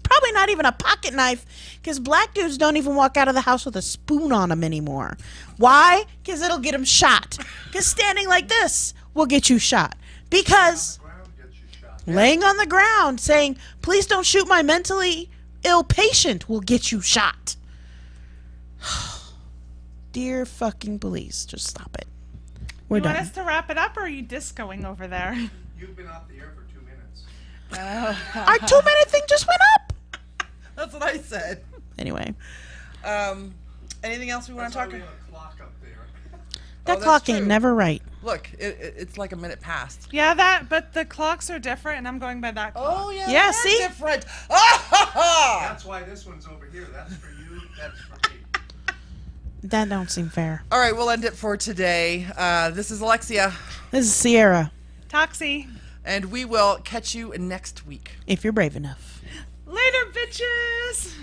Probably not even a pocket knife, because black dudes don't even walk out of the house with a spoon on them anymore. Why? Because it'll get them shot. Because standing like this will get you shot. Because laying on the ground saying, please don't shoot my mentally ill patient, will get you shot. Dear fucking police, just stop it. We're done. You want us to wrap it up, or are you discoing over there? You've been off the air for 2 minutes. Our 2-minute thing just went up. That's what I said. Anyway. Anything else we want to talk about? A clock up there. That that's clock ain't true. never right. Look, it's like a minute past. Yeah, but the clocks are different, and I'm going by that clock. Oh, yeah. Yeah, they're see? different. Ah! That's why this one's over here. That's for you. That's for me. That don't seem fair. All right, we'll end it for today. This is Alexia, This is Sierra, Toxie. and we will catch you next week. if you're brave enough. Later, bitches!